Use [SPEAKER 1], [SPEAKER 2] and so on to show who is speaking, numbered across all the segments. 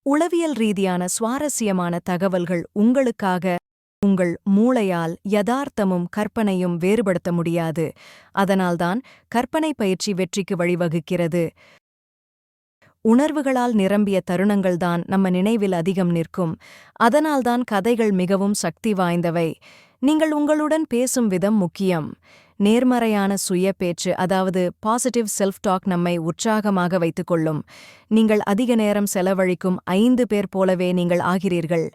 [SPEAKER 1] உளவியல் ரீதியான சுவாரஸ்யமான தகவல்கள் உங்களுக்காக. உங்கள் மூளையால் யதார்த்தமும் கற்பனையும் வேறுபடுத்த முடியாது. அதனால்தான் கற்பனை பயிற்சி வெற்றிக்கு வழிவகுக்கிறது. உணர்வுகளால் நிரம்பிய தருணங்கள்தான் நம்ம நினைவில் அதிகம் நிற்கும். அதனால்தான் கதைகள் மிகவும் சக்தி வாய்ந்தவை. நீங்கள் உங்களுடன் பேசும் விதம் முக்கியம். நேர்மறையான சுய பேச்சு, அதாவது பாசிட்டிவ் செல்ஃப் டாக், நம்மை உற்சாகமாக வைத்துக்கொள்ளும். நீங்கள் அதிக நேரம் செலவழிக்கும் 5 பேர் போலவே நீங்கள் ஆகிறீர்கள்.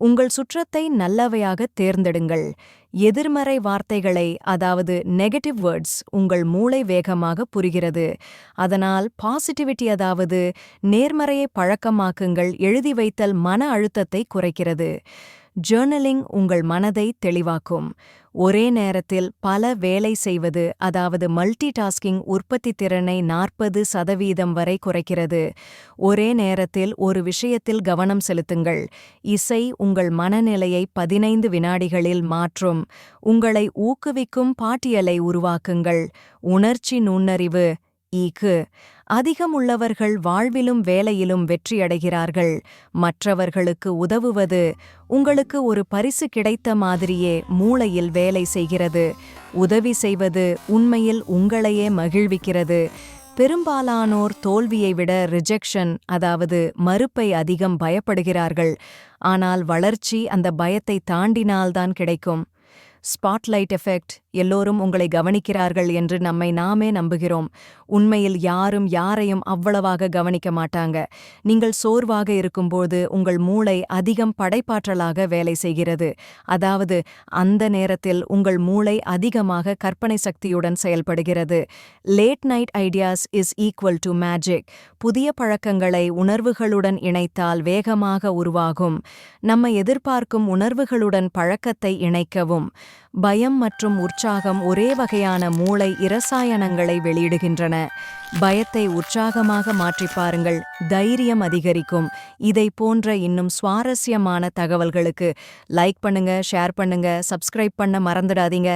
[SPEAKER 1] உங்கள் சுற்றத்தை நல்லவையாக தேர்ந்தெடுங்கள். எதிர்மறை வார்த்தைகளை, அதாவது நெகட்டிவ் வேர்ட்ஸ், உங்கள் மூளை வேகமாக புரிகிறது. அதனால் பாசிட்டிவிட்டி, அதாவது நேர்மறையை பழக்கமாக்குங்கள். எழுதி வைத்தல் மன அழுத்தத்தை குறைக்கிறது. ஜர்னலிங் உங்கள் மனதை தெளிவாக்கும். ஒரே நேரத்தில் பல வேலை செய்வது, அதாவது மல்டி டாஸ்கிங், உற்பத்தி திறனை 40% வரை குறைக்கிறது. ஒரே நேரத்தில் ஒரு விஷயத்தில் கவனம் செலுத்துங்கள். இசை உங்கள் மனநிலையை 15 வினாடிகளில் மாற்றும். உங்களை ஊக்குவிக்கும் பாட்டியலை உருவாக்குங்கள். உணர்ச்சி நுண்ணறிவு ஈக்கு அதிகம் உள்ளவர்கள் வாழ்விலும் வேலையிலும் வெற்றியடைகிறார்கள். மற்றவர்களுக்கு உதவுவது உங்களுக்கு ஒரு பரிசு கிடைத்த மாதிரியே மூளையில் வேலை செய்கிறது. உதவி செய்வது உண்மையில் உங்களையே மகிழ்விக்கிறது. பெரும்பாலானோர் தோல்வியை விட ரிஜெக்ஷன், அதாவது மறுப்பை அதிகம் பயப்படுகிறார்கள். ஆனால் வளர்ச்சி அந்த பயத்தை தாண்டினால்தான் கிடைக்கும். Spotlight effect. எல்லோரும் உங்களை கவனிக்கிறார்கள் என்று நம்மை நாமே நம்புகிறோம். உண்மையில் யாரும் யாரையும் அவ்வளவாக கவனிக்க மாட்டாங்க. நீங்கள் சோர்வாக இருக்கும்போது உங்கள் மூளை அதிகம் படைப்பாற்றலாக வேலை செய்கிறது. அதாவது அந்த நேரத்தில் உங்கள் மூளை அதிகமாக கற்பனை சக்தியுடன் செயல்படுகிறது. Late night ideas is equal to magic. புதிய பழக்கங்களை உணர்வுகளுடன் இணைத்தால் வேகமாக உருவாகும். நம்ம எதிர்பார்க்கும் உணர்வுகளுடன் பழக்கத்தை இணைக்கவும். பயம் மற்றும் உற்சாகம் ஒரே வகையான மூளை இரசாயனங்களை வெளியிடுகின்றன. பயத்தை உற்சாகமாக மாற்றிப் பாருங்கள். தைரியம் அதிகரிக்கும். இதை போன்ற இன்னும் சுவாரஸ்யமான தகவல்களுக்கு லைக் பண்ணுங்க, ஷேர் பண்ணுங்க, சப்ஸ்கிரைப் பண்ண மறந்துடாதீங்க.